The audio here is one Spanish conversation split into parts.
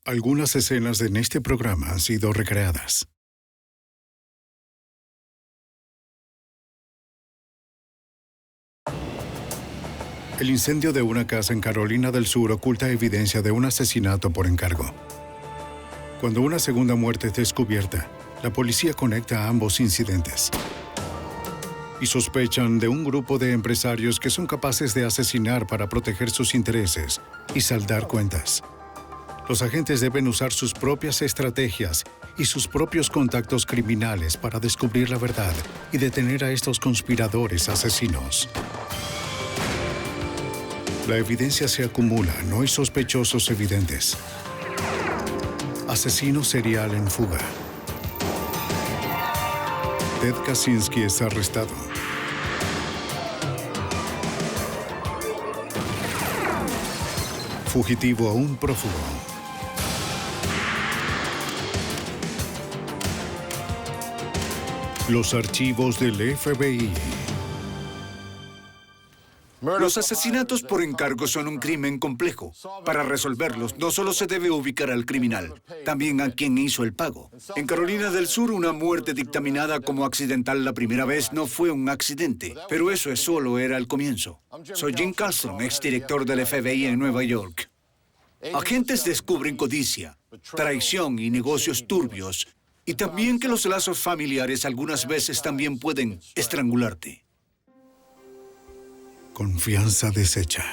Algunas escenas en este programa han sido recreadas. El incendio de una casa en Carolina del Sur oculta evidencia de un asesinato por encargo. Cuando una segunda muerte es descubierta, la policía conecta ambos incidentes. Y sospechan de un grupo de empresarios que son capaces de asesinar para proteger sus intereses y saldar cuentas. Los agentes deben usar sus propias estrategias y sus propios contactos criminales para descubrir la verdad y detener a estos conspiradores asesinos. La evidencia se acumula, no hay sospechosos evidentes. Asesino serial en fuga. Ted Kaczynski es arrestado. Fugitivo aún prófugo. Los archivos del FBI. Los asesinatos por encargo son un crimen complejo. Para resolverlos, no solo se debe ubicar al criminal, también a quien hizo el pago. En Carolina del Sur, una muerte dictaminada como accidental la primera vez no fue un accidente, pero eso solo era el comienzo. Soy Jim Carlson, exdirector del FBI en Nueva York. Agentes descubren codicia, traición y negocios turbios, y también que los lazos familiares algunas veces también pueden estrangularte. Confianza deshecha.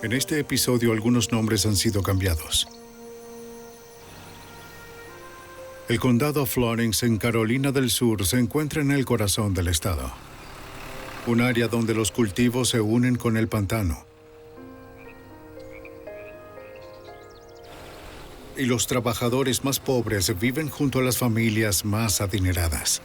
En este episodio algunos nombres han sido cambiados. El condado Florence en Carolina del Sur se encuentra en el corazón del estado. Un área donde los cultivos se unen con el pantano. Y los trabajadores más pobres viven junto a las familias más adineradas.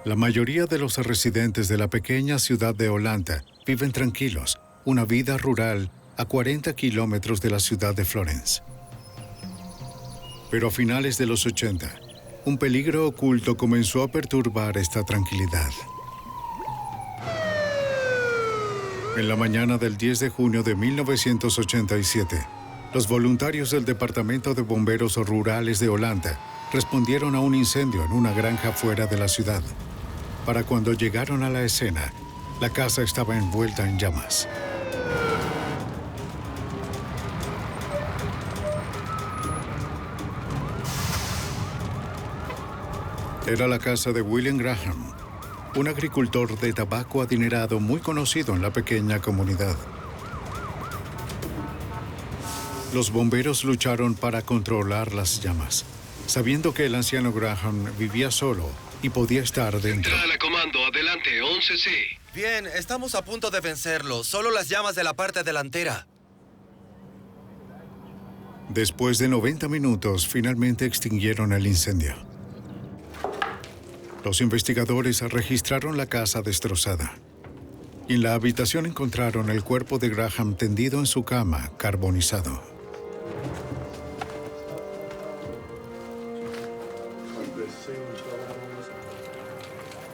La mayoría de los residentes de la pequeña ciudad de Olathe viven tranquilos, una vida rural a 40 kilómetros de la ciudad de Florence. Pero a finales de los 80, un peligro oculto comenzó a perturbar esta tranquilidad. En la mañana del 10 de junio de 1987, los voluntarios del Departamento de Bomberos Rurales de Olathe respondieron a un incendio en una granja fuera de la ciudad. Para cuando llegaron a la escena, la casa estaba envuelta en llamas. Era la casa de William Graham, un agricultor de tabaco adinerado muy conocido en la pequeña comunidad. Los bomberos lucharon para controlar las llamas, sabiendo que el anciano Graham vivía solo y podía estar dentro. Central a comando, adelante, 11C. Bien, estamos a punto de vencerlo. Solo las llamas de la parte delantera. Después de 90 minutos, finalmente extinguieron el incendio. Los investigadores registraron la casa destrozada. Y en la habitación encontraron el cuerpo de Graham tendido en su cama, carbonizado.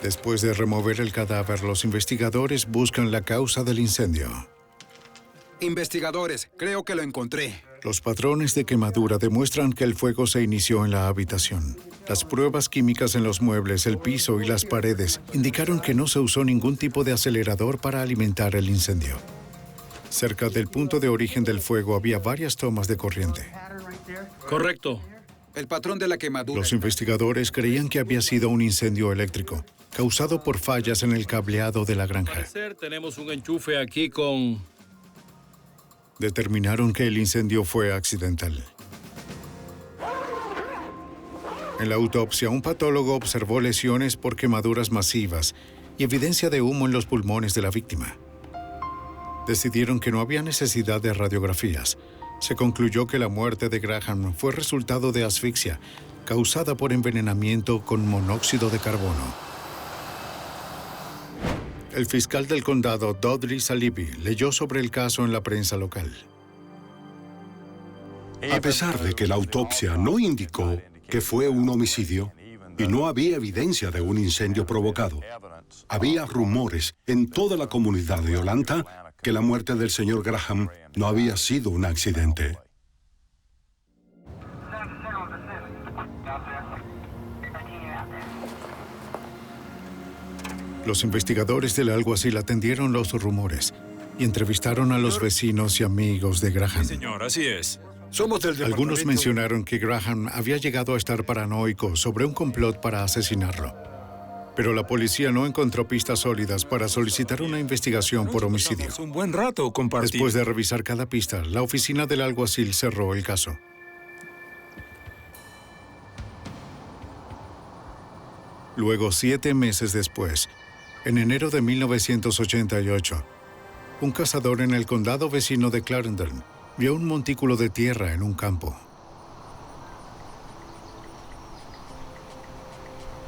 Después de remover el cadáver, los investigadores buscan la causa del incendio. Investigadores, creo que lo encontré. Los patrones de quemadura demuestran que el fuego se inició en la habitación. Las pruebas químicas en los muebles, el piso y las paredes indicaron que no se usó ningún tipo de acelerador para alimentar el incendio. Cerca del punto de origen del fuego había varias tomas de corriente. Correcto. El patrón de la quemadura. Los investigadores creían que había sido un incendio eléctrico, causado por fallas en el cableado de la granja. Tenemos un enchufe aquí con... Determinaron que el incendio fue accidental. En la autopsia, un patólogo observó lesiones por quemaduras masivas y evidencia de humo en los pulmones de la víctima. Decidieron que no había necesidad de radiografías. Se concluyó que la muerte de Graham fue resultado de asfixia, causada por envenenamiento con monóxido de carbono. El fiscal del condado, Dudley Salibi, leyó sobre el caso en la prensa local. A pesar de que la autopsia no indicó que fue un homicidio, y no había evidencia de un incendio provocado. Había rumores en toda la comunidad de Olathe que la muerte del señor Graham no había sido un accidente. Los investigadores del alguacil atendieron los rumores y entrevistaron a los vecinos y amigos de Graham. Señor, así es. Somos del departamento. Algunos mencionaron que Graham había llegado a estar paranoico sobre un complot para asesinarlo. Pero la policía no encontró pistas sólidas para solicitar una investigación por homicidio. Pasamos un buen rato compartiendo. Después de revisar cada pista, la oficina del alguacil cerró el caso. Luego, 7 meses después, en enero de 1988, un cazador en el condado vecino de Clarendon vio un montículo de tierra en un campo.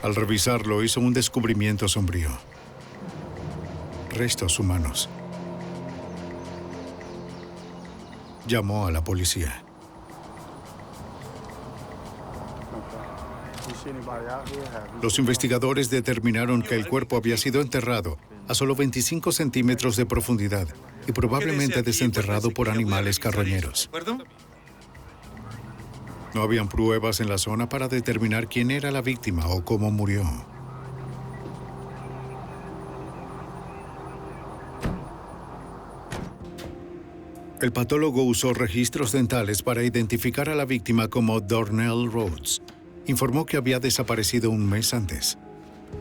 Al revisarlo, hizo un descubrimiento sombrío. Restos humanos. Llamó a la policía. Los investigadores determinaron que el cuerpo había sido enterrado a solo 25 centímetros de profundidad y probablemente desenterrado por animales carroñeros. No habían pruebas en la zona para determinar quién era la víctima o cómo murió. El patólogo usó registros dentales para identificar a la víctima como Darnell Rhodes. Informó que había desaparecido un mes antes.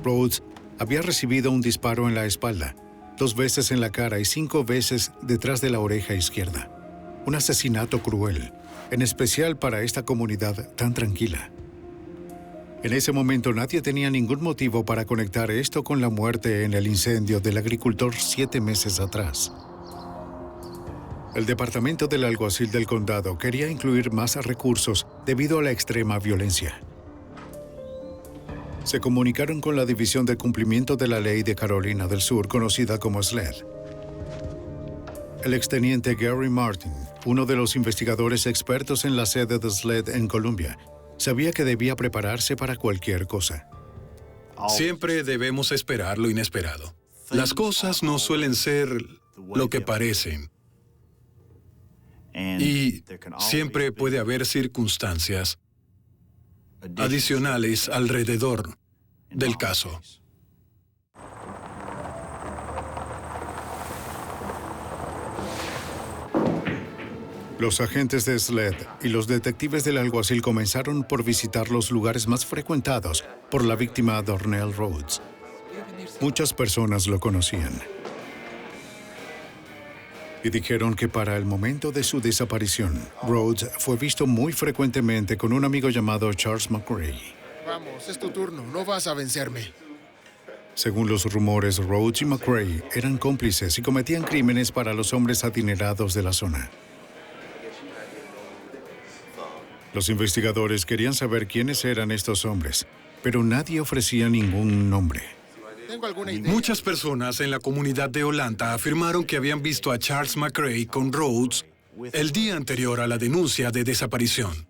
Rhodes había recibido un disparo en la espalda, 2 veces en la cara y 5 veces detrás de la oreja izquierda. Un asesinato cruel, en especial para esta comunidad tan tranquila. En ese momento nadie tenía ningún motivo para conectar esto con la muerte en el incendio del agricultor 7 meses atrás. El departamento del alguacil del condado quería incluir más recursos debido a la extrema violencia. Se comunicaron con la División de Cumplimiento de la Ley de Carolina del Sur, conocida como SLED. El exteniente Gary Martin, uno de los investigadores expertos en la sede de SLED en Columbia, sabía que debía prepararse para cualquier cosa. Siempre debemos esperar lo inesperado. Las cosas no suelen ser lo que parecen. Y siempre puede haber circunstancias adicionales alrededor del caso. Los agentes de SLED y los detectives del alguacil comenzaron por visitar los lugares más frecuentados por la víctima Darnell Rhodes. Muchas personas lo conocían. Y dijeron que para el momento de su desaparición, Rhodes fue visto muy frecuentemente con un amigo llamado Charles McRae. Vamos, es tu turno, no vas a vencerme. Según los rumores, Rhodes y McRae eran cómplices y cometían crímenes para los hombres adinerados de la zona. Los investigadores querían saber quiénes eran estos hombres, pero nadie ofrecía ningún nombre. Tengo alguna idea. Muchas personas en la comunidad de Olathe afirmaron que habían visto a Charles McRae con Rhodes el día anterior a la denuncia de desaparición.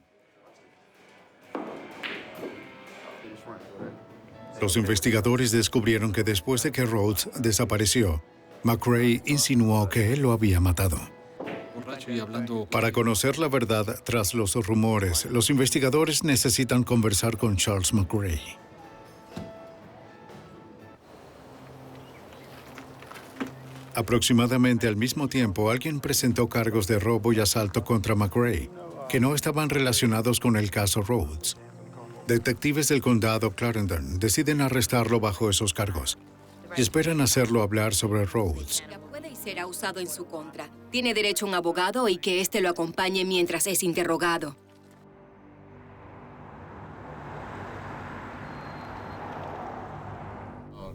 Los investigadores descubrieron que después de que Rhodes desapareció, McRae insinuó que él lo había matado. Para conocer la verdad tras los rumores, los investigadores necesitan conversar con Charles McRae. Aproximadamente al mismo tiempo, alguien presentó cargos de robo y asalto contra McRae, que no estaban relacionados con el caso Rhodes. Detectives del condado Clarendon deciden arrestarlo bajo esos cargos y esperan hacerlo hablar sobre Rhodes. Puede y será usado en su contra. Tiene derecho a un abogado y que éste lo acompañe mientras es interrogado.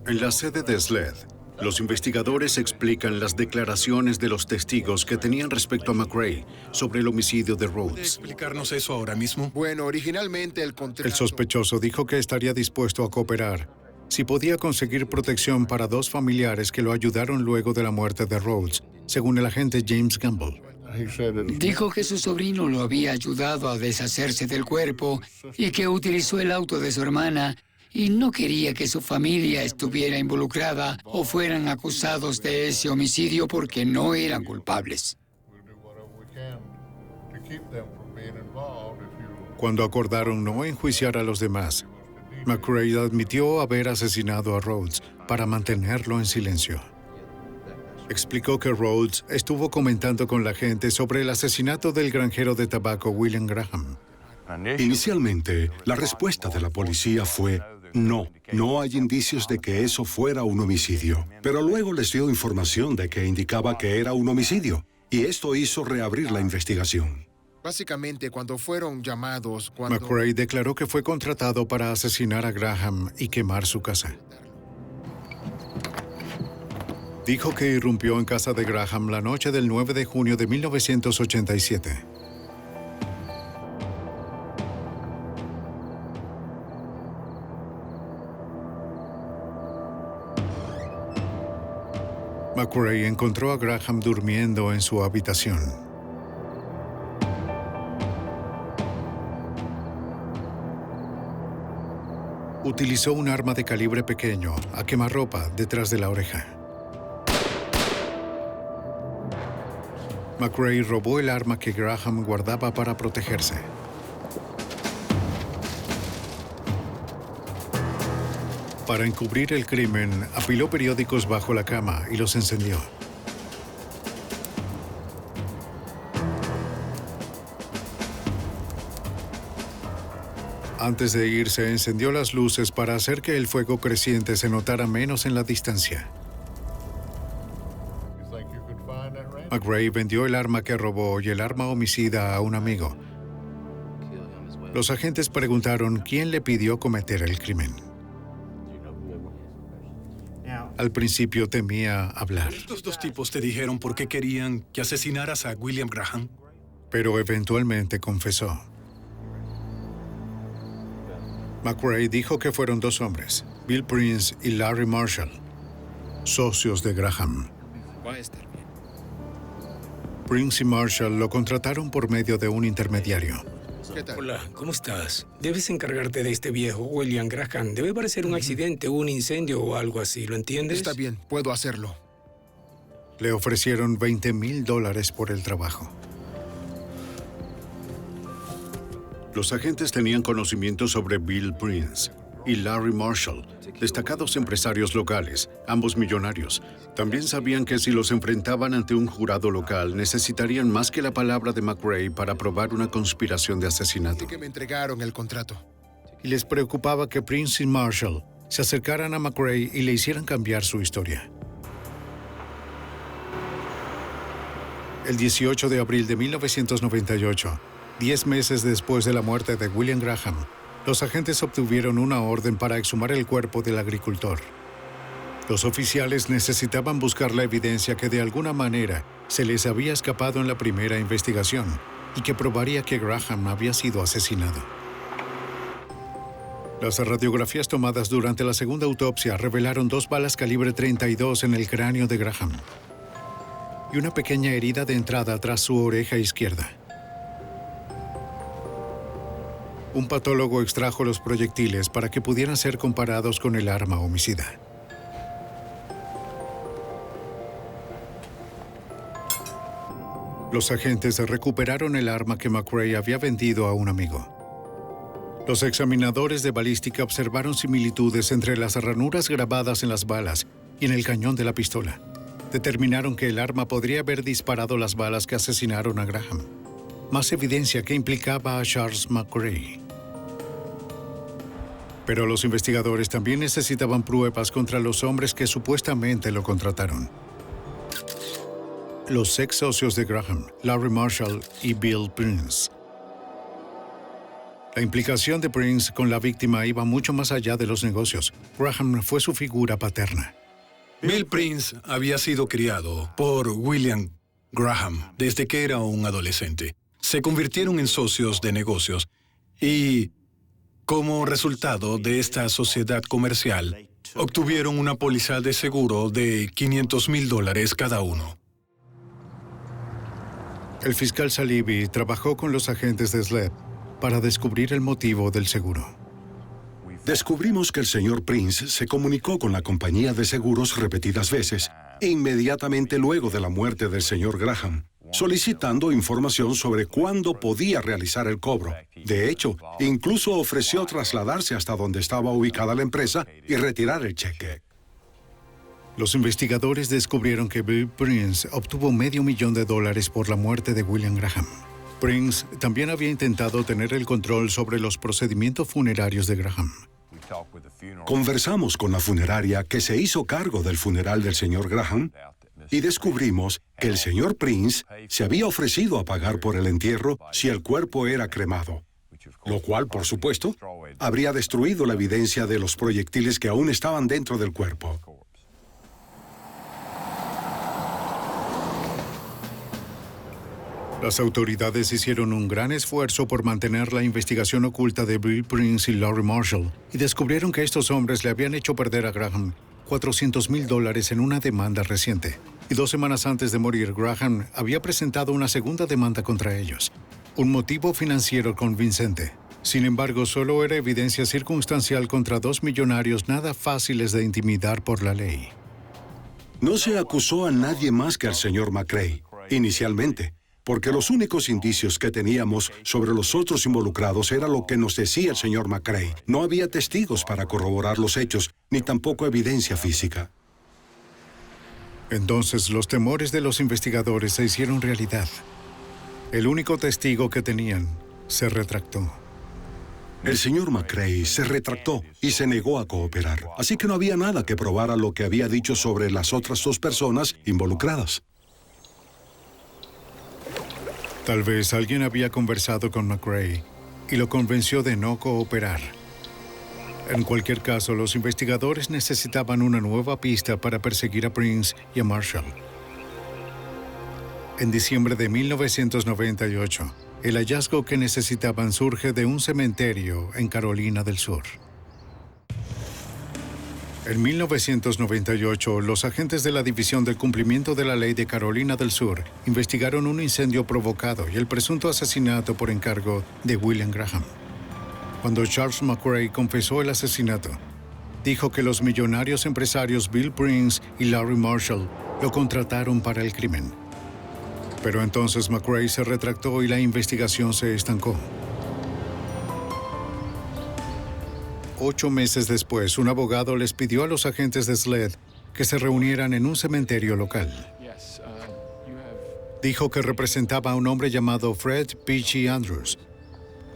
En la sede de SLED, los investigadores explican las declaraciones de los testigos que tenían respecto a McRae sobre el homicidio de ¿Puede Rhodes. explicarnos eso ahora mismo? Bueno, originalmente el contrato... El sospechoso dijo que estaría dispuesto a cooperar si podía conseguir protección para 2 familiares que lo ayudaron luego de la muerte de Rhodes, según el agente James Gamble. Dijo que su sobrino lo había ayudado a deshacerse del cuerpo y que utilizó el auto de su hermana y no quería que su familia estuviera involucrada o fueran acusados de ese homicidio porque no eran culpables. Cuando acordaron no enjuiciar a los demás, McRae admitió haber asesinado a Rhodes para mantenerlo en silencio. Explicó que Rhodes estuvo comentando con la gente sobre el asesinato del granjero de tabaco William Graham. Inicialmente, la respuesta de la policía fue no, no hay indicios de que eso fuera un homicidio. Pero luego les dio información de que indicaba que era un homicidio, y esto hizo reabrir la investigación. Básicamente, cuando fueron llamados... McRae declaró que fue contratado para asesinar a Graham y quemar su casa. Dijo que irrumpió en casa de Graham la noche del 9 de junio de 1987. McRae encontró a Graham durmiendo en su habitación. Utilizó un arma de calibre pequeño a quemarropa detrás de la oreja. McRae robó el arma que Graham guardaba para protegerse. Para encubrir el crimen, apiló periódicos bajo la cama y los encendió. Antes de irse, encendió las luces para hacer que el fuego creciente se notara menos en la distancia. McRae vendió el arma que robó y el arma homicida a un amigo. Los agentes preguntaron quién le pidió cometer el crimen. Al principio temía hablar, ¿Estos dos tipos te dijeron por qué querían que asesinaras a William Graham? pero eventualmente confesó. McRae dijo que fueron dos hombres, Bill Prince y Larry Marshall, socios de Graham. Va a estar bien. Prince y Marshall lo contrataron por medio de un intermediario. ¿Qué tal? Hola, ¿cómo estás? Debes encargarte de este viejo, William Graham. Debe parecer un accidente, un incendio o algo así, ¿lo entiendes? Está bien, puedo hacerlo. Le ofrecieron $20,000 por el trabajo. Los agentes tenían conocimiento sobre Bill Prince y Larry Marshall, destacados empresarios locales, ambos millonarios. También sabían que si los enfrentaban ante un jurado local, necesitarían más que la palabra de McRae para probar una conspiración de asesinato. Así que me entregaron el contrato. Y les preocupaba que Prince y Marshall se acercaran a McRae y le hicieran cambiar su historia. El 18 de abril de 1998, 10 meses después de la muerte de William Graham, los agentes obtuvieron una orden para exhumar el cuerpo del agricultor. Los oficiales necesitaban buscar la evidencia que de alguna manera se les había escapado en la primera investigación y que probaría que Graham había sido asesinado. Las radiografías tomadas durante la segunda autopsia revelaron 2 balas calibre .32 en el cráneo de Graham y una pequeña herida de entrada tras su oreja izquierda. Un patólogo extrajo los proyectiles para que pudieran ser comparados con el arma homicida. Los agentes recuperaron el arma que McRae había vendido a un amigo. Los examinadores de balística observaron similitudes entre las ranuras grabadas en las balas y en el cañón de la pistola. Determinaron que el arma podría haber disparado las balas que asesinaron a Graham. Más evidencia que implicaba a Charles McRae. Pero los investigadores también necesitaban pruebas contra los hombres que supuestamente lo contrataron. Los ex socios de Graham, Larry Marshall y Bill Prince. La implicación de Prince con la víctima iba mucho más allá de los negocios. Graham fue su figura paterna. Bill Prince había sido criado por William Graham desde que era un adolescente. Se convirtieron en socios de negocios y, como resultado de esta sociedad comercial, obtuvieron una póliza de seguro de $500,000 cada uno. El fiscal Salibi trabajó con los agentes de SLEP para descubrir el motivo del seguro. Descubrimos que el señor Prince se comunicó con la compañía de seguros repetidas veces, inmediatamente luego de la muerte del señor Graham, solicitando información sobre cuándo podía realizar el cobro. De hecho, incluso ofreció trasladarse hasta donde estaba ubicada la empresa y retirar el cheque. Los investigadores descubrieron que Bill Prince obtuvo $500,000 por la muerte de William Graham. Prince también había intentado tener el control sobre los procedimientos funerarios de Graham. Conversamos con la funeraria que se hizo cargo del funeral del señor Graham y descubrimos que el señor Prince se había ofrecido a pagar por el entierro si el cuerpo era cremado, lo cual, por supuesto, habría destruido la evidencia de los proyectiles que aún estaban dentro del cuerpo. Las autoridades hicieron un gran esfuerzo por mantener la investigación oculta de Bill Prince y Larry Marshall y descubrieron que estos hombres le habían hecho perder a Graham $400,000 en una demanda reciente. Y 2 semanas antes de morir, Graham había presentado una segunda demanda contra ellos. Un motivo financiero convincente. Sin embargo, solo era evidencia circunstancial contra 2 millonarios nada fáciles de intimidar por la ley. No se acusó a nadie más que al señor McRae, inicialmente, porque los únicos indicios que teníamos sobre los otros involucrados era lo que nos decía el señor McRae. No había testigos para corroborar los hechos, ni tampoco evidencia física. Entonces, los temores de los investigadores se hicieron realidad. El único testigo que tenían se retractó. El señor McRae se retractó y se negó a cooperar, así que no había nada que probara lo que había dicho sobre las otras 2 personas involucradas. Tal vez alguien había conversado con McRae y lo convenció de no cooperar. En cualquier caso, los investigadores necesitaban una nueva pista para perseguir a Prince y a Marshall. En diciembre de 1998, el hallazgo que necesitaban surge de un cementerio en Carolina del Sur. En 1998, los agentes de la División del Cumplimiento de la Ley de Carolina del Sur investigaron un incendio provocado y el presunto asesinato por encargo de William Graham. Cuando Charles McRae confesó el asesinato, dijo que los millonarios empresarios Bill Prince y Larry Marshall lo contrataron para el crimen. Pero entonces McRae se retractó y la investigación se estancó. 8 meses después, un abogado les pidió a los agentes de SLED que se reunieran en un cementerio local. Dijo que representaba a un hombre llamado Fred Peachy Andrews,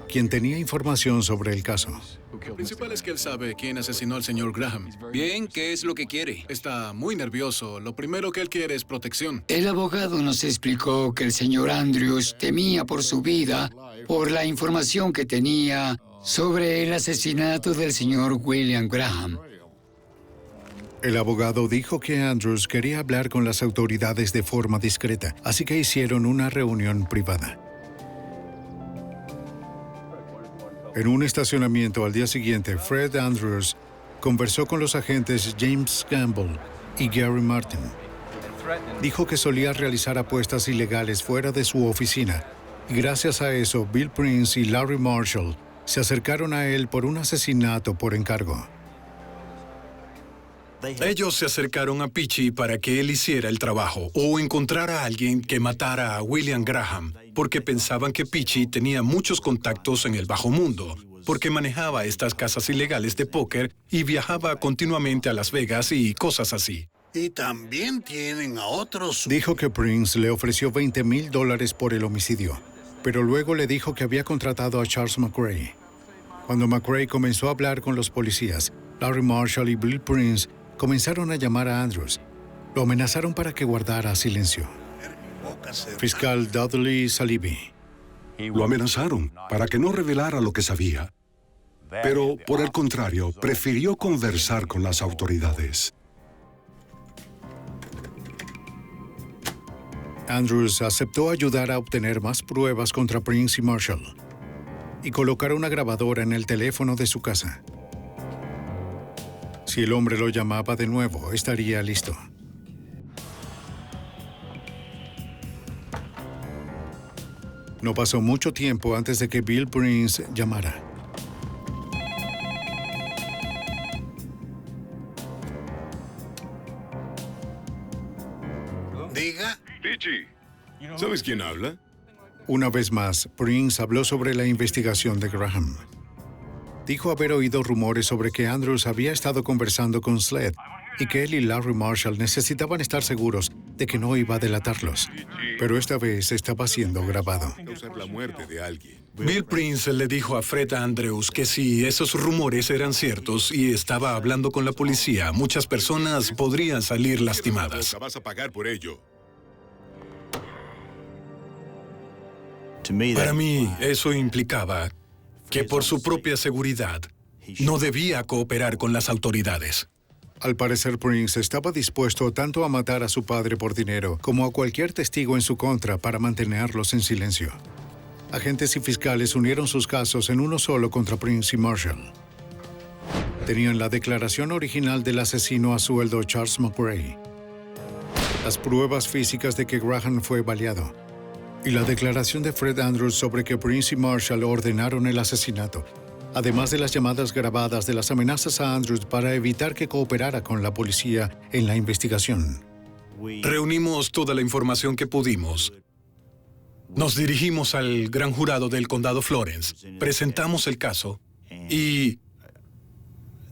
quien tenía información sobre el caso. Lo principal es que él sabe quién asesinó al señor Graham. Bien, ¿qué es lo que quiere? Está muy nervioso. Lo primero que él quiere es protección. El abogado nos explicó que el señor Andrews temía por su vida por la información que tenía sobre el asesinato del señor William Graham. El abogado dijo que Andrews quería hablar con las autoridades de forma discreta, así que hicieron una reunión privada. En un estacionamiento al día siguiente, Fred Andrews conversó con los agentes James Gamble y Gary Martin. Dijo que solía realizar apuestas ilegales fuera de su oficina, y gracias a eso, Bill Prince y Larry Marshall se acercaron a él por un asesinato por encargo. Ellos se acercaron a Peachy para que él hiciera el trabajo o encontrara a alguien que matara a William Graham, porque pensaban que Peachy tenía muchos contactos en el bajo mundo, porque manejaba estas casas ilegales de póker y viajaba continuamente a Las Vegas y cosas así. Y también tienen a otros... Dijo que Prince le ofreció $20,000 por el homicidio, pero luego le dijo que había contratado a Charles McRae. Cuando McRae comenzó a hablar con los policías, Larry Marshall y Bill Prince comenzaron a llamar a Andrews. Lo amenazaron para que guardara silencio. Fiscal Dudley Salibi. Lo amenazaron para que no revelara lo que sabía. Pero, por el contrario, prefirió conversar con las autoridades. Andrews aceptó ayudar a obtener más pruebas contra Prince y Marshall y colocar una grabadora en el teléfono de su casa. Si el hombre lo llamaba de nuevo, estaría listo. No pasó mucho tiempo antes de que Bill Prince llamara. Diga. Pichi, ¿sabes quién habla? Una vez más, Prince habló sobre la investigación de Graham. Dijo haber oído rumores sobre que Andrews había estado conversando con Sled y que él y Larry Marshall necesitaban estar seguros de que no iba a delatarlos. Pero esta vez estaba siendo grabado. Causar la muerte de alguien. Bill Prince le dijo a Fred Andrews que si esos rumores eran ciertos y estaba hablando con la policía, muchas personas podrían salir lastimadas. Vas a pagar por ello. Para mí, eso implicaba que por su propia seguridad no debía cooperar con las autoridades. Al parecer, Prince estaba dispuesto tanto a matar a su padre por dinero como a cualquier testigo en su contra para mantenerlos en silencio. Agentes y fiscales unieron sus casos en uno solo contra Prince y Marshall. Tenían la declaración original del asesino a sueldo Charles McRae, las pruebas físicas de que Graham fue baleado y la declaración de Fred Andrews sobre que Prince y Marshall ordenaron el asesinato, además de las llamadas grabadas de las amenazas a Andrews para evitar que cooperara con la policía en la investigación. Reunimos toda la información que pudimos. Nos dirigimos al gran jurado del condado Florence, presentamos el caso y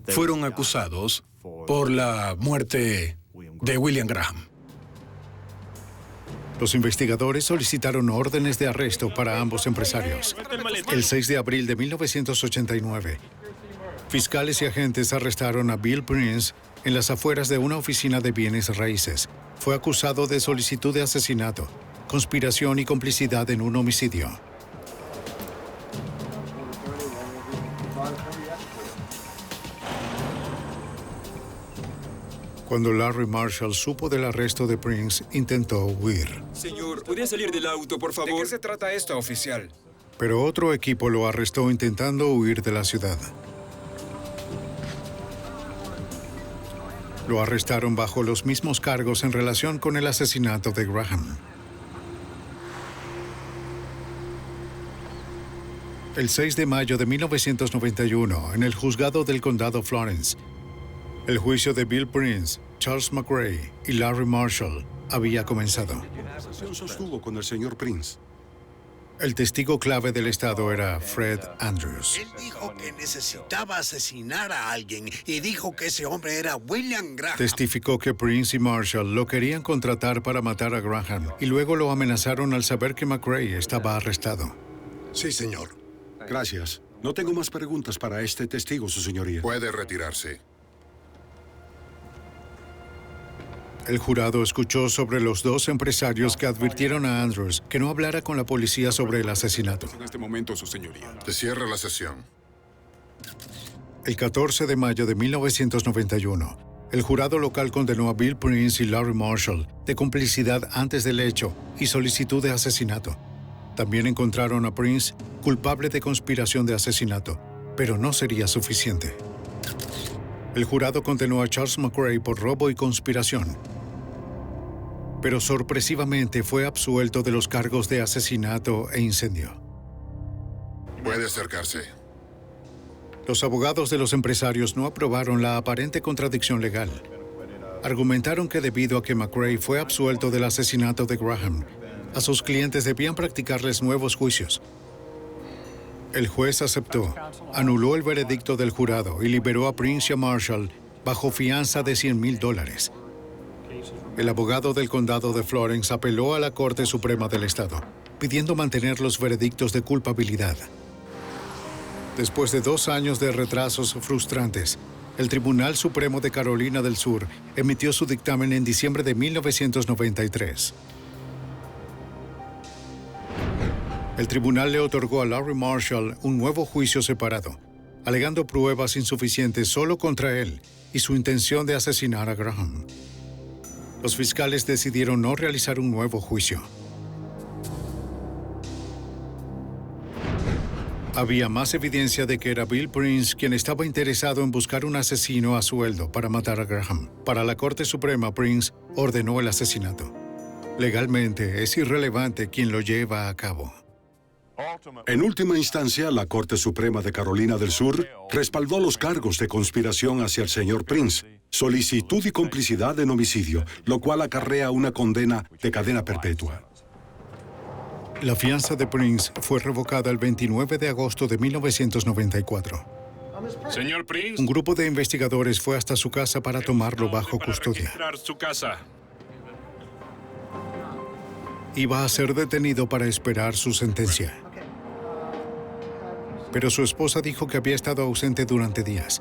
fueron acusados por la muerte de William Graham. Los investigadores solicitaron órdenes de arresto para ambos empresarios. El 6 de abril de 1989, fiscales y agentes arrestaron a Bill Prince en las afueras de una oficina de bienes raíces. Fue acusado de solicitud de asesinato, conspiración y complicidad en un homicidio. Cuando Larry Marshall supo del arresto de Prince, intentó huir. Señor, ¿podría salir del auto, por favor? ¿De qué se trata esto, oficial? Pero otro equipo lo arrestó intentando huir de la ciudad. Lo arrestaron bajo los mismos cargos en relación con el asesinato de Graham. El 6 de mayo de 1991, en el juzgado del condado Florence, el juicio de Bill Prince, Charles McRae y Larry Marshall había comenzado. ¿Qué conversación sostuvo con el señor Prince? El testigo clave del estado era Fred Andrews. Él dijo que necesitaba asesinar a alguien y dijo que ese hombre era William Graham. Testificó que Prince y Marshall lo querían contratar para matar a Graham y luego lo amenazaron al saber que McRae estaba arrestado. Sí, señor. Gracias. No tengo más preguntas para este testigo, su señoría. Puede retirarse. El jurado escuchó sobre los dos empresarios que advirtieron a Andrews que no hablara con la policía sobre el asesinato. En este momento, su señoría. Se cierra la sesión. El 14 de mayo de 1991, el jurado local condenó a Bill Prince y Larry Marshall de complicidad antes del hecho y solicitud de asesinato. También encontraron a Prince culpable de conspiración de asesinato, pero no sería suficiente. El jurado condenó a Charles McRae por robo y conspiración, pero sorpresivamente fue absuelto de los cargos de asesinato e incendio. Puede acercarse. Los abogados de los empresarios no aprobaron la aparente contradicción legal. Argumentaron que debido a que McRae fue absuelto del asesinato de Graham, a sus clientes debían practicarles nuevos juicios. El juez aceptó, anuló el veredicto del jurado y liberó a Prince y a Marshall bajo fianza de $100,000. El abogado del condado de Florence apeló a la Corte Suprema del Estado, pidiendo mantener los veredictos de culpabilidad. Después de 2 años de retrasos frustrantes, el Tribunal Supremo de Carolina del Sur emitió su dictamen en diciembre de 1993. El tribunal le otorgó a Larry Marshall un nuevo juicio separado, alegando pruebas insuficientes solo contra él y su intención de asesinar a Graham. Los fiscales decidieron no realizar un nuevo juicio. Había más evidencia de que era Bill Prince quien estaba interesado en buscar un asesino a sueldo para matar a Graham. Para la Corte Suprema, Prince ordenó el asesinato. Legalmente, es irrelevante quién lo lleva a cabo. En última instancia, la Corte Suprema de Carolina del Sur respaldó los cargos de conspiración hacia el señor Prince solicitud y complicidad en homicidio, lo cual acarrea una condena de cadena perpetua. La fianza de Prince fue revocada el 29 de agosto de 1994. Señor Prince. Un grupo de investigadores fue hasta su casa para tomarlo bajo custodia. Su casa. Iba a ser detenido para esperar su sentencia. Pero su esposa dijo que había estado ausente durante días.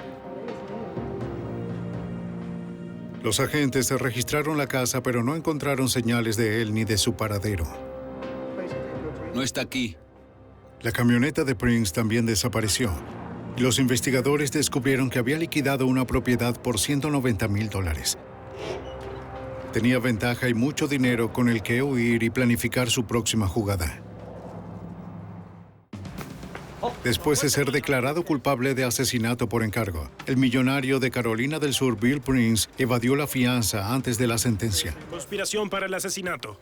Los agentes registraron la casa, pero no encontraron señales de él ni de su paradero. No está aquí. La camioneta de Prince también desapareció. Y los investigadores descubrieron que había liquidado una propiedad por $190,000. Tenía ventaja y mucho dinero con el que huir y planificar su próxima jugada. Después de ser declarado culpable de asesinato por encargo, el millonario de Carolina del Sur, Bill Prince, evadió la fianza antes de la sentencia. Conspiración para el asesinato.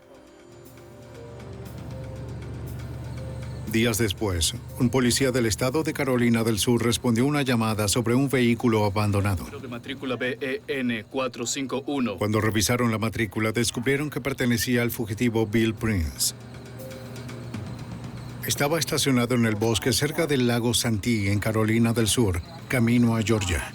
Días después, un policía del estado de Carolina del Sur respondió una llamada sobre un vehículo abandonado. De matrícula BEN 451. Cuando revisaron la matrícula, descubrieron que pertenecía al fugitivo Bill Prince. Estaba estacionado en el bosque cerca del lago Santee, en Carolina del Sur, camino a Georgia.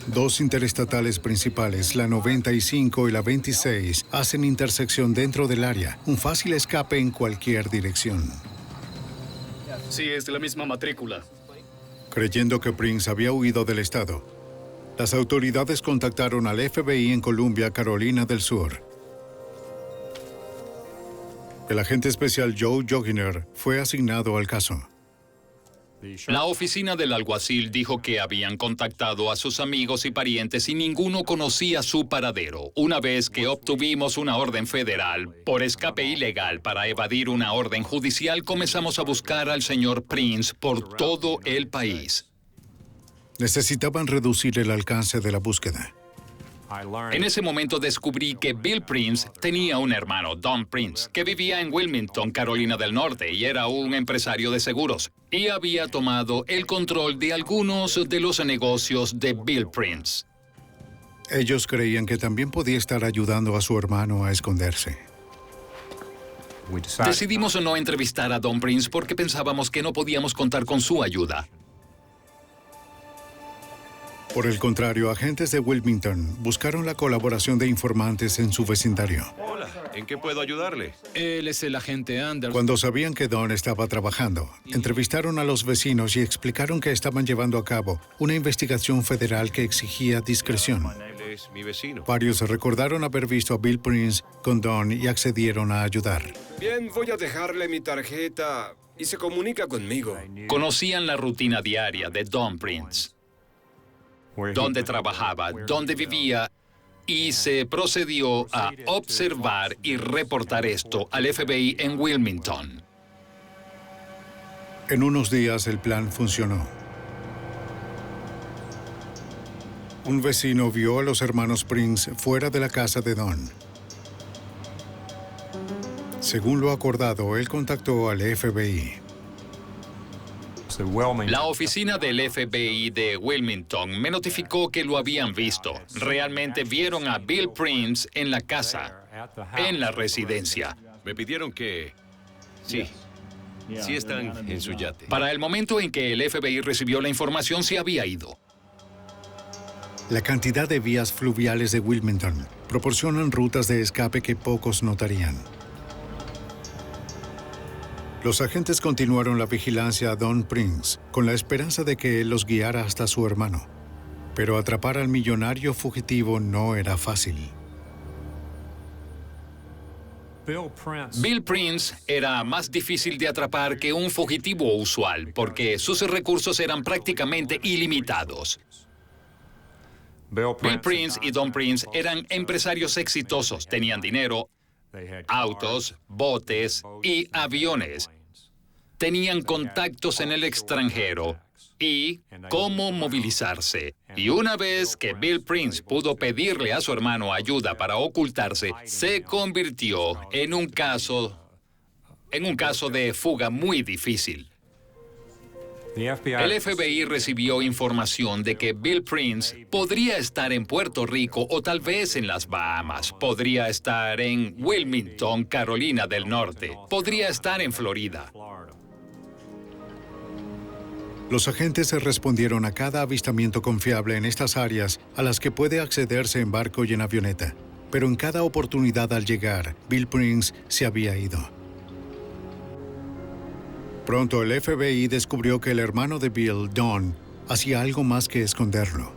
Dos interestatales principales, la 95 y la 26, hacen intersección dentro del área, un fácil escape en cualquier dirección. Sí, es de la misma matrícula. Creyendo que Prince había huido del estado, las autoridades contactaron al FBI en Columbia, Carolina del Sur. El agente especial Joe Joginer fue asignado al caso. La oficina del alguacil dijo que habían contactado a sus amigos y parientes y ninguno conocía su paradero. Una vez que obtuvimos una orden federal por escape ilegal para evadir una orden judicial, comenzamos a buscar al señor Prince por todo el país. Necesitaban reducir el alcance de la búsqueda. En ese momento descubrí que Bill Prince tenía un hermano, Don Prince, que vivía en Wilmington, Carolina del Norte, y era un empresario de seguros, y había tomado el control de algunos de los negocios de Bill Prince. Ellos creían que también podía estar ayudando a su hermano a esconderse. Decidimos no entrevistar a Don Prince porque pensábamos que no podíamos contar con su ayuda. Por el contrario, agentes de Wilmington buscaron la colaboración de informantes en su vecindario. Hola, ¿en qué puedo ayudarle? Él es el agente Anderson. Cuando sabían que Don estaba trabajando, entrevistaron a los vecinos y explicaron que estaban llevando a cabo una investigación federal que exigía discreción. Él es mi vecino. Varios recordaron haber visto a Bill Prince con Don y accedieron a ayudar. Bien, voy a dejarle mi tarjeta y se comunica conmigo. Conocían la rutina diaria de Don Prince, dónde trabajaba, dónde vivía, y se procedió a observar y reportar esto al FBI en Wilmington. En unos días el plan funcionó. Un vecino vio a los hermanos Prince fuera de la casa de Don. Según lo acordado, él contactó al FBI. La oficina del FBI de Wilmington me notificó que lo habían visto. Realmente vieron a Bill Prince en la casa, en la residencia. Me pidieron que... Sí están en su yate. Para el momento en que el FBI recibió la información, se había ido. La cantidad de vías fluviales de Wilmington proporcionan rutas de escape que pocos notarían. Los agentes continuaron la vigilancia a Don Prince con la esperanza de que él los guiara hasta su hermano. Pero atrapar al millonario fugitivo no era fácil. Bill Prince era más difícil de atrapar que un fugitivo usual porque sus recursos eran prácticamente ilimitados. Bill Prince y Don Prince eran empresarios exitosos, tenían dinero, autos, botes y aviones. Tenían contactos en el extranjero y cómo movilizarse. Y una vez que Bill Prince pudo pedirle a su hermano ayuda para ocultarse, se convirtió en un caso de fuga muy difícil. El FBI recibió información de que Bill Prince podría estar en Puerto Rico o tal vez en las Bahamas. Podría estar en Wilmington, Carolina del Norte. Podría estar en Florida. Los agentes respondieron a cada avistamiento confiable en estas áreas a las que puede accederse en barco y en avioneta. Pero en cada oportunidad al llegar, Bill Prince se había ido. Pronto el FBI descubrió que el hermano de Bill, Don, hacía algo más que esconderlo.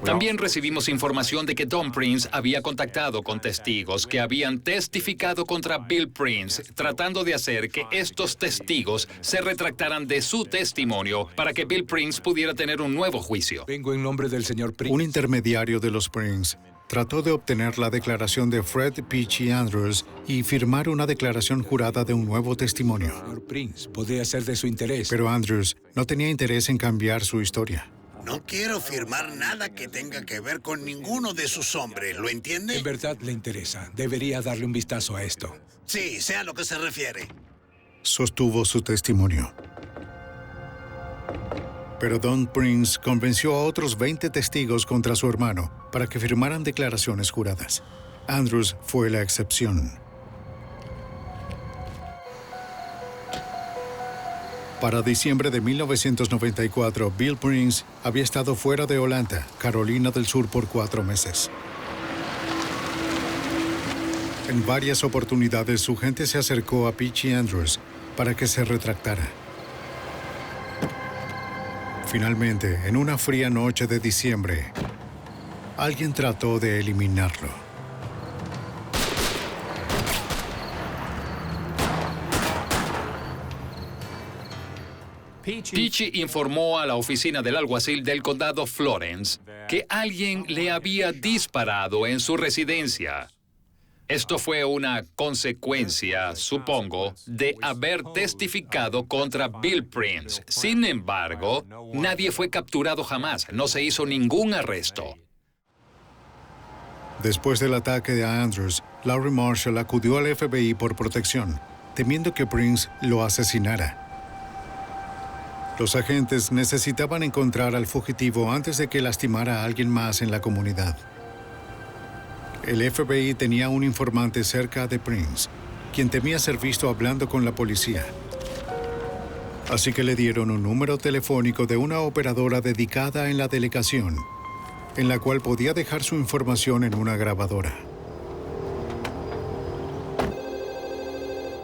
También recibimos información de que Don Prince había contactado con testigos que habían testificado contra Bill Prince, tratando de hacer que estos testigos se retractaran de su testimonio para que Bill Prince pudiera tener un nuevo juicio. Vengo en nombre del señor Prince. Un intermediario de los Prince trató de obtener la declaración de Fred Peachy Andrews y firmar una declaración jurada de un nuevo testimonio. Señor Prince, podría ser de su interés. Pero Andrews no tenía interés en cambiar su historia. No quiero firmar nada que tenga que ver con ninguno de sus hombres, ¿lo entiende? En verdad le interesa. Debería darle un vistazo a esto. Sí, sé a lo que se refiere. Sostuvo su testimonio. Pero Don Prince convenció a otros 20 testigos contra su hermano para que firmaran declaraciones juradas. Andrews fue la excepción. Para diciembre de 1994, Bill Prince había estado fuera de Olathe, Carolina del Sur, por 4 meses. En varias oportunidades, su gente se acercó a Peachy Andrews para que se retractara. Finalmente, en una fría noche de diciembre, alguien trató de eliminarlo. Peachy informó a la oficina del alguacil del condado Florence que alguien le había disparado en su residencia. Esto fue una consecuencia, supongo, de haber testificado contra Bill Prince. Sin embargo, nadie fue capturado jamás. No se hizo ningún arresto. Después del ataque a Andrews, Larry Marshall acudió al FBI por protección, temiendo que Prince lo asesinara. Los agentes necesitaban encontrar al fugitivo antes de que lastimara a alguien más en la comunidad. El FBI tenía un informante cerca de Prince, quien temía ser visto hablando con la policía. Así que le dieron un número telefónico de una operadora dedicada en la delegación, en la cual podía dejar su información en una grabadora.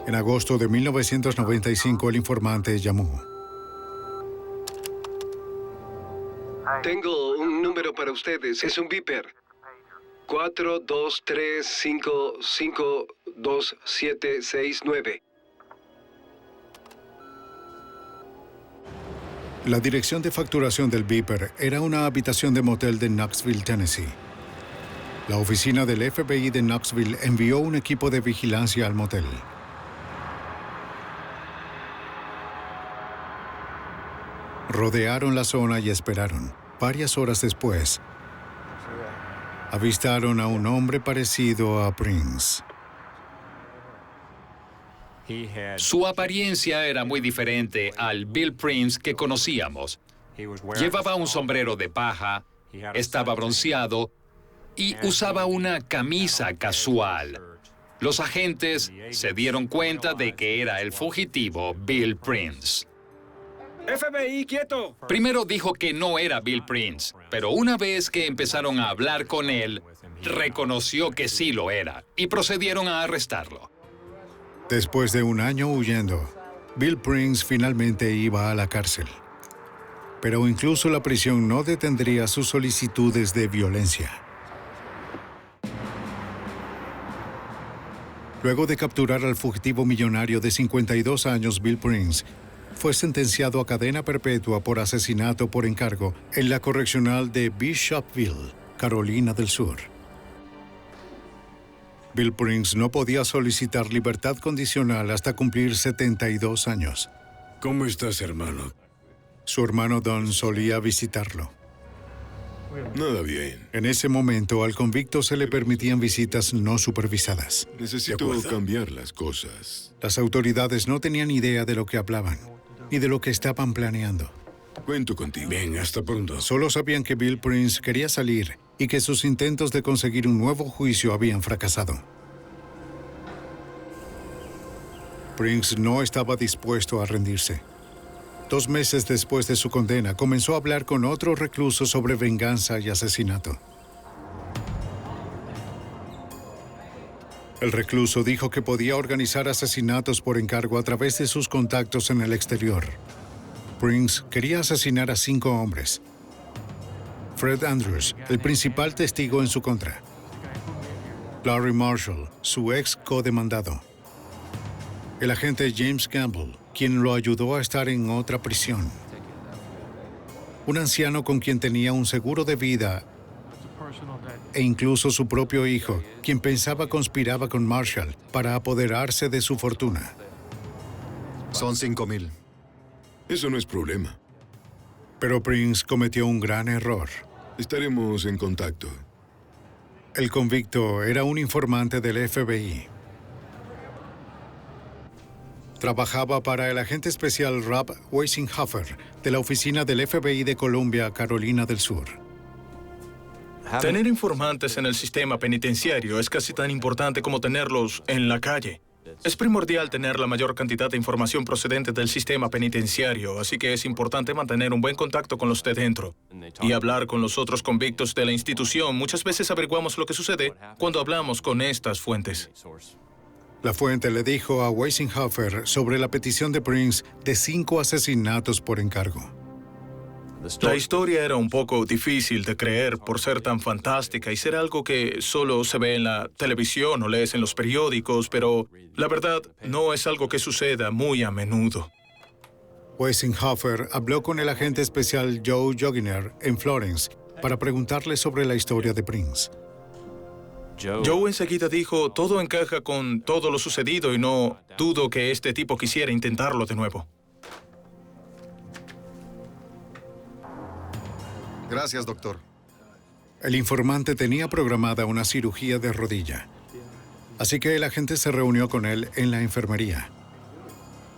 En agosto de 1995, el informante llamó. Tengo un número para ustedes. Es un beeper. 423552769. La dirección de facturación del beeper era una habitación de motel de Knoxville, Tennessee. La oficina del FBI de Knoxville envió un equipo de vigilancia al motel. Rodearon la zona y esperaron. Varias horas después, avistaron a un hombre parecido a Prince. Su apariencia era muy diferente al Bill Prince que conocíamos. Llevaba un sombrero de paja, estaba bronceado y usaba una camisa casual. Los agentes se dieron cuenta de que era el fugitivo Bill Prince. FBI, quieto. Primero dijo que no era Bill Prince, pero una vez que empezaron a hablar con él, reconoció que sí lo era y procedieron a arrestarlo. Después de un año huyendo, Bill Prince finalmente iba a la cárcel. Pero incluso la prisión no detendría sus solicitudes de violencia. Luego de capturar al fugitivo millonario de 52 años, Bill Prince fue sentenciado a cadena perpetua por asesinato por encargo en la correccional de Bishopville, Carolina del Sur. Bill Prince no podía solicitar libertad condicional hasta cumplir 72 años. ¿Cómo estás, hermano? Su hermano Don solía visitarlo. Nada bien. En ese momento, al convicto se le permitían visitas no supervisadas. Necesito cambiar las cosas. Las autoridades no tenían idea de lo que hablaban. ni de lo que estaban planeando. Cuento contigo. Bien, hasta pronto. Solo sabían que Bill Prince quería salir y que sus intentos de conseguir un nuevo juicio habían fracasado. Prince no estaba dispuesto a rendirse. 2 meses después de su condena, comenzó a hablar con otro recluso sobre venganza y asesinato. El recluso dijo que podía organizar asesinatos por encargo a través de sus contactos en el exterior. Prince quería asesinar a 5 hombres. Fred Andrews, el principal testigo en su contra. Larry Marshall, su ex codemandado. El agente James Gamble, quien lo ayudó a estar en otra prisión. Un anciano con quien tenía un seguro de vida e incluso su propio hijo, quien pensaba conspiraba con Marshall para apoderarse de su fortuna. Son 5,000. Eso no es problema. Pero Prince cometió un gran error. Estaremos en contacto. El convicto era un informante del FBI. Trabajaba para el agente especial Rob Weissenhofer de la oficina del FBI de Columbia, Carolina del Sur. Tener informantes en el sistema penitenciario es casi tan importante como tenerlos en la calle. Es primordial tener la mayor cantidad de información procedente del sistema penitenciario, así que es importante mantener un buen contacto con los de dentro y hablar con los otros convictos de la institución. Muchas veces averiguamos lo que sucede cuando hablamos con estas fuentes. La fuente le dijo a Weissenhofer sobre la petición de Prince de 5 asesinatos por encargo. La historia era un poco difícil de creer por ser tan fantástica y ser algo que solo se ve en la televisión o lees en los periódicos, pero la verdad no es algo que suceda muy a menudo. Weissenhofer habló con el agente especial Joe Joginer en Florence para preguntarle sobre la historia de Prince. Joe enseguida dijo, todo encaja con todo lo sucedido y no dudo que este tipo quisiera intentarlo de nuevo. Gracias, doctor. El informante tenía programada una cirugía de rodilla, así que el agente se reunió con él en la enfermería.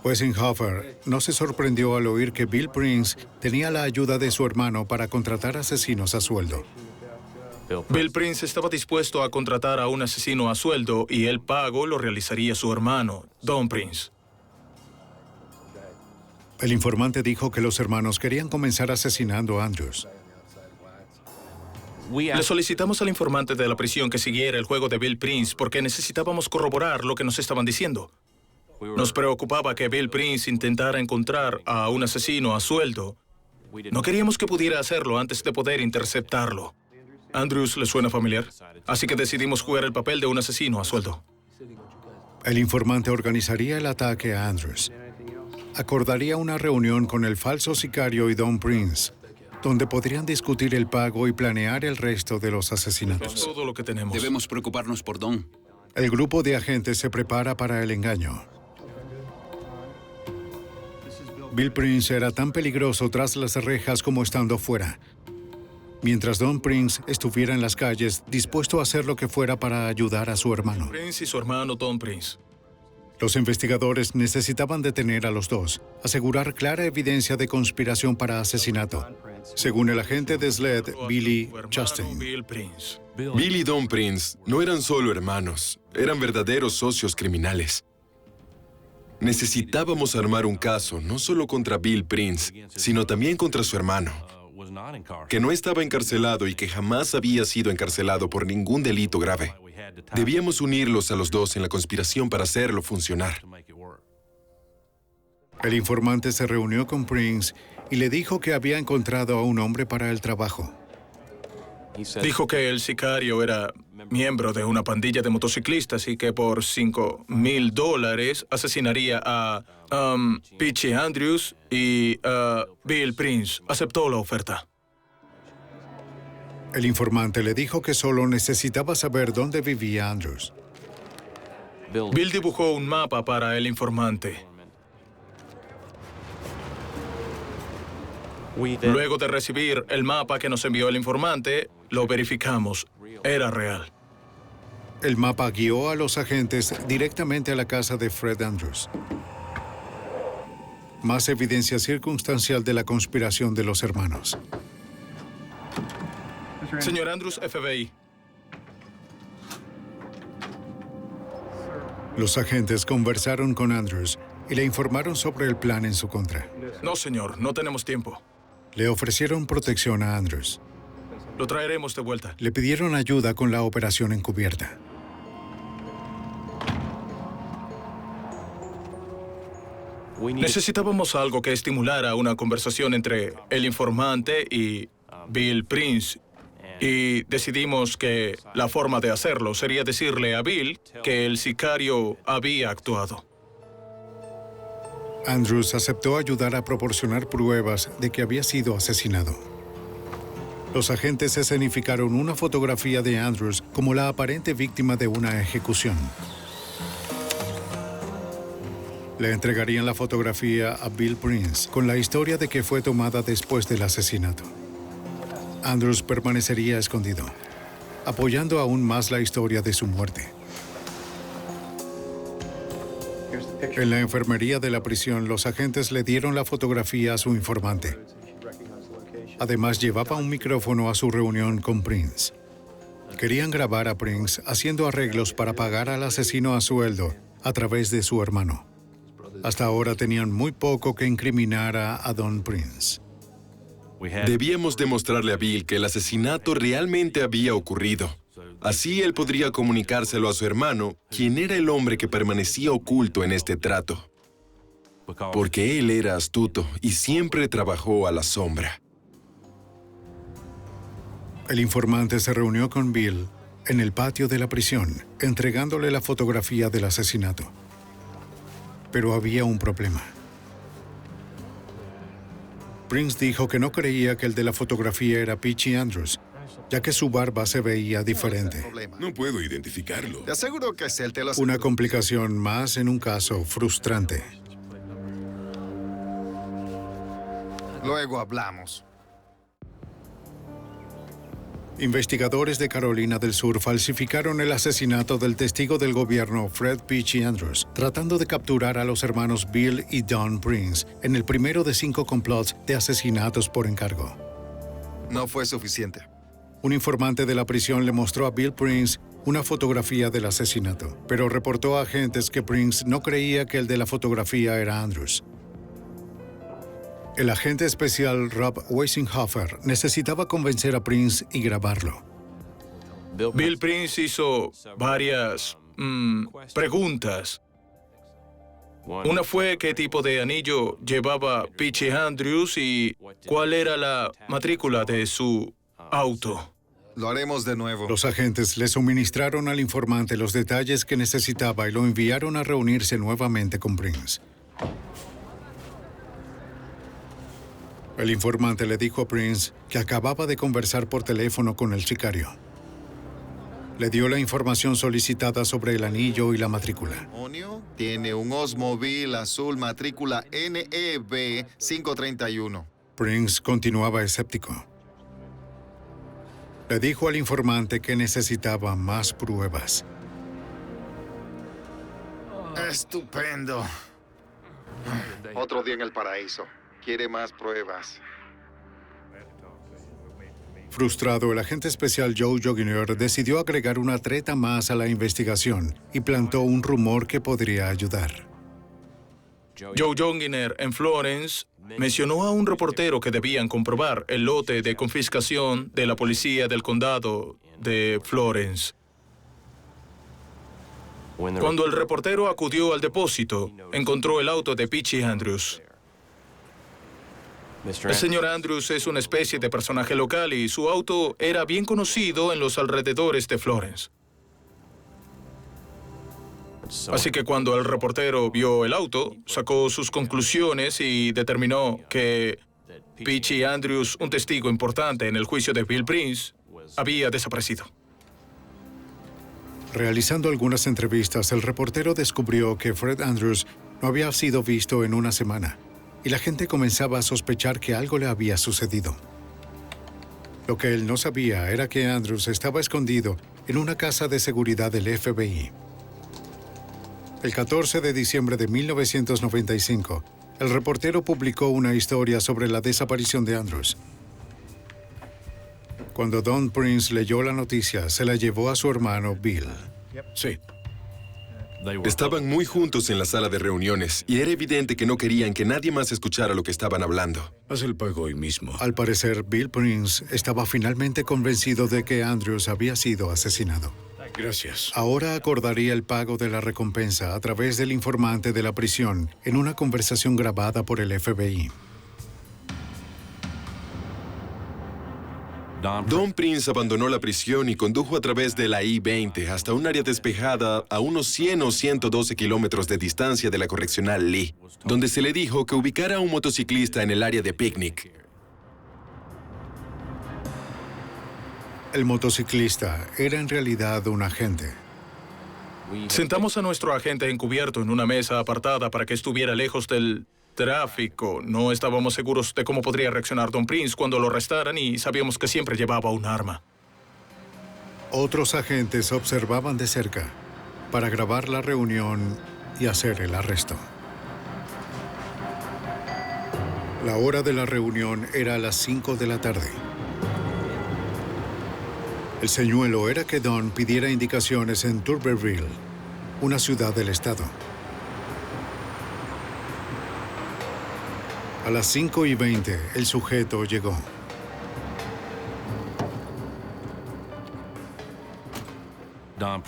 Weissenhofer no se sorprendió al oír que Bill Prince tenía la ayuda de su hermano para contratar asesinos a sueldo. Bill Prince estaba dispuesto a contratar a un asesino a sueldo y el pago lo realizaría su hermano, Don Prince. El informante dijo que los hermanos querían comenzar asesinando a Andrews. Le solicitamos al informante de la prisión que siguiera el juego de Bill Prince porque necesitábamos corroborar lo que nos estaban diciendo. Nos preocupaba que Bill Prince intentara encontrar a un asesino a sueldo. No queríamos que pudiera hacerlo antes de poder interceptarlo. ¿Andrews le suena familiar? Así que decidimos jugar el papel de un asesino a sueldo. El informante organizaría el ataque a Andrews. Acordaría una reunión con el falso sicario y Don Prince, donde podrían discutir el pago y planear el resto de los asesinatos. Es todo lo que tenemos. Debemos preocuparnos por Don. El grupo de agentes se prepara para el engaño. Bill Prince era tan peligroso tras las rejas como estando fuera, mientras Don Prince estuviera en las calles dispuesto a hacer lo que fuera para ayudar a su hermano. Prince y su hermano Don Prince. Los investigadores necesitaban detener a los dos, asegurar clara evidencia de conspiración para asesinato, según el agente de SLED, Billy Chastain. Bill y Don Prince no eran solo hermanos, eran verdaderos socios criminales. Necesitábamos armar un caso no solo contra Bill Prince, sino también contra su hermano, que no estaba encarcelado y que jamás había sido encarcelado por ningún delito grave. Debíamos unirlos a los dos en la conspiración para hacerlo funcionar. El informante se reunió con Prince y le dijo que había encontrado a un hombre para el trabajo. Dijo que el sicario era miembro de una pandilla de motociclistas y que por $5,000 asesinaría a Peachy Andrews y Bill Prince. Aceptó la oferta. El informante le dijo que solo necesitaba saber dónde vivía Andrews. Bill dibujó un mapa para el informante. Luego de recibir el mapa que nos envió el informante, lo verificamos. Era real. El mapa guió a los agentes directamente a la casa de Fred Andrews. Más evidencia circunstancial de la conspiración de los hermanos. Señor Andrews, FBI. Los agentes conversaron con Andrews y le informaron sobre el plan en su contra. No, señor, no tenemos tiempo. Le ofrecieron protección a Andrews. Lo traeremos de vuelta. Le pidieron ayuda con la operación encubierta. Necesitábamos algo que estimulara una conversación entre el informante y Bill Prince. Y decidimos que la forma de hacerlo sería decirle a Bill que el sicario había actuado. Andrews aceptó ayudar a proporcionar pruebas de que había sido asesinado. Los agentes escenificaron una fotografía de Andrews como la aparente víctima de una ejecución. Le entregarían la fotografía a Bill Prince con la historia de que fue tomada después del asesinato. Andrews permanecería escondido, apoyando aún más la historia de su muerte. En la enfermería de la prisión, los agentes le dieron la fotografía a su informante. Además, llevaba un micrófono a su reunión con Prince. Querían grabar a Prince haciendo arreglos para pagar al asesino a sueldo a través de su hermano. Hasta ahora tenían muy poco que incriminar a Don Prince. Debíamos demostrarle a Bill que el asesinato realmente había ocurrido. Así él podría comunicárselo a su hermano, quien era el hombre que permanecía oculto en este trato. Porque él era astuto y siempre trabajó a la sombra. El informante se reunió con Bill en el patio de la prisión, entregándole la fotografía del asesinato. Pero había un problema. Prince dijo que no creía que el de la fotografía era Peachy Andrews, ya que su barba se veía diferente. No puedo identificarlo. Te aseguro que es él, te lo aseguro. Una complicación más en un caso frustrante. Luego hablamos. Investigadores de Carolina del Sur falsificaron el asesinato del testigo del gobierno Fred Peachy Andrews, tratando de capturar a los hermanos Bill y Don Prince en el primero de 5 complots de asesinatos por encargo. No fue suficiente. Un informante de la prisión le mostró a Bill Prince una fotografía del asesinato, pero reportó a agentes que Prince no creía que el de la fotografía era Andrews. El agente especial Rob Weissenhofer necesitaba convencer a Prince y grabarlo. Bill Prince hizo varias preguntas. Una fue qué tipo de anillo llevaba Peachy Andrews y cuál era la matrícula de su auto. Lo haremos de nuevo. Los agentes le suministraron al informante los detalles que necesitaba y lo enviaron a reunirse nuevamente con Prince. El informante le dijo a Prince que acababa de conversar por teléfono con el sicario. Le dio la información solicitada sobre el anillo y la matrícula. Tiene un Oldsmobile azul matrícula NEB 531. Prince continuaba escéptico. Le dijo al informante que necesitaba más pruebas. Estupendo. Otro día en el paraíso. Quiere más pruebas. Frustrado, el agente especial Joe Joginer decidió agregar una treta más a la investigación y plantó un rumor que podría ayudar. Joe Joginer en Florence mencionó a un reportero que debían comprobar el lote de confiscación de la policía del condado de Florence. Cuando el reportero acudió al depósito, encontró el auto de Peachy Andrews. El señor Andrews es una especie de personaje local y su auto era bien conocido en los alrededores de Florence. Así que cuando el reportero vio el auto, sacó sus conclusiones y determinó que Peachy Andrews, un testigo importante en el juicio de Bill Prince, había desaparecido. Realizando algunas entrevistas, el reportero descubrió que Fred Andrews no había sido visto en una semana. Y la gente comenzaba a sospechar que algo le había sucedido. Lo que él no sabía era que Andrews estaba escondido en una casa de seguridad del FBI. El 14 de diciembre de 1995, El reportero publicó una historia sobre la desaparición de Andrews. Cuando Don Prince leyó la noticia, se la llevó a su hermano Bill. Sí. Estaban muy juntos en la sala de reuniones y era evidente que no querían que nadie más escuchara lo que estaban hablando. Haz el pago hoy mismo. Al parecer, Bill Prince estaba finalmente convencido de que Andrews había sido asesinado. Gracias. Ahora acordaría el pago de la recompensa a través del informante de la prisión en una conversación grabada por el FBI. Don Prince abandonó la prisión y condujo a través de la I-20 hasta un área despejada a unos 100 o 112 kilómetros de distancia de la correccional Lee, donde se le dijo que ubicara a un motociclista en el área de picnic. El motociclista era en realidad un agente. Sentamos a nuestro agente encubierto en una mesa apartada para que estuviera lejos del tráfico. No estábamos seguros de cómo podría reaccionar Don Prince cuando lo arrestaran y sabíamos que siempre llevaba un arma. Otros agentes observaban de cerca para grabar la reunión y hacer el arresto. La hora de la reunión era a las 5 de la tarde. El señuelo era que Don pidiera indicaciones en Tuberville, una ciudad del estado. A las 5:20, el sujeto llegó.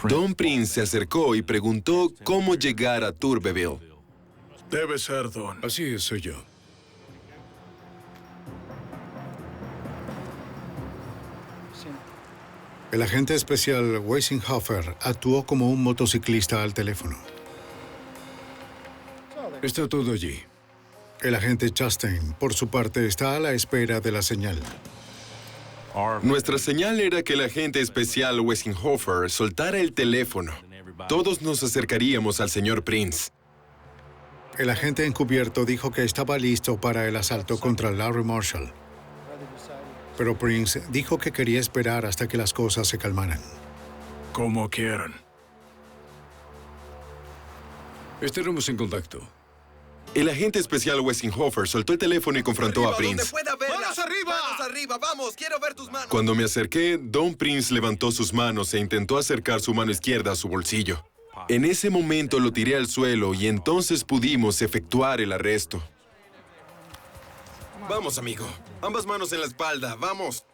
Don Prince se acercó y preguntó cómo llegar a Tuberville. Debe ser Don. Así es, soy yo. El agente especial Weissenhofer actuó como un motociclista al teléfono. Está todo allí. El agente Chastain, por su parte, está a la espera de la señal. Nuestra señal era que el agente especial Weissenhofer soltara el teléfono. Todos nos acercaríamos al señor Prince. El agente encubierto dijo que estaba listo para el asalto contra Larry Marshall. Pero Prince dijo que quería esperar hasta que las cosas se calmaran. Como quieran. Estaremos en contacto. El agente especial Weissenhofer soltó el teléfono y confrontó a Prince. ¡Manos arriba! ¡Manos arriba! ¡Vamos! ¡Quiero ver tus manos! Cuando me acerqué, Don Prince levantó sus manos e intentó acercar su mano izquierda a su bolsillo. En ese momento lo tiré al suelo y entonces pudimos efectuar el arresto. Vamos, amigo. Ambas manos en la espalda. ¡Vamos!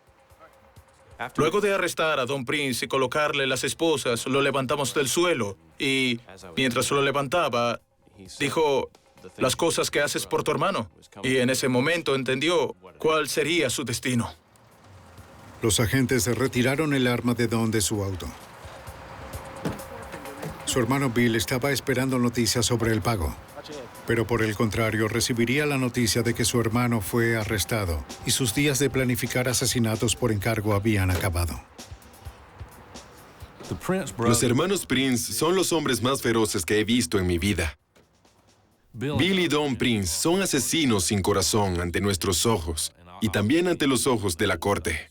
Luego de arrestar a Don Prince y colocarle las esposas, lo levantamos del suelo y, mientras lo levantaba, dijo las cosas que haces por tu hermano. Y en ese momento entendió cuál sería su destino. Los agentes retiraron el arma de Don de su auto. Su hermano Bill estaba esperando noticias sobre el pago. Pero por el contrario, recibiría la noticia de que su hermano fue arrestado y sus días de planificar asesinatos por encargo habían acabado. Los hermanos Prince son los hombres más feroces que he visto en mi vida. Bill y Don Prince son asesinos sin corazón ante nuestros ojos y también ante los ojos de la corte.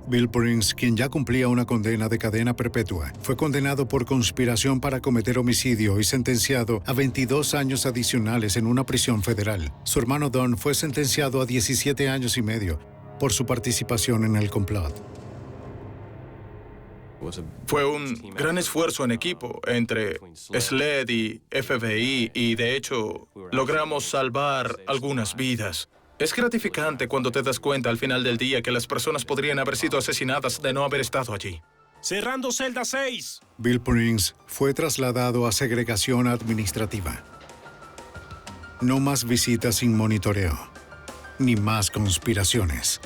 Bill Prince, quien ya cumplía una condena de cadena perpetua, fue condenado por conspiración para cometer homicidio y sentenciado a 22 años adicionales en una prisión federal. Su hermano Don fue sentenciado a 17 años y medio por su participación en el complot. Fue un gran esfuerzo en equipo entre SLED y FBI y, de hecho, logramos salvar algunas vidas. Es gratificante cuando te das cuenta al final del día que las personas podrían haber sido asesinadas de no haber estado allí. Cerrando celda 6. Bill Prince fue trasladado a segregación administrativa. No más visitas sin monitoreo, ni más conspiraciones.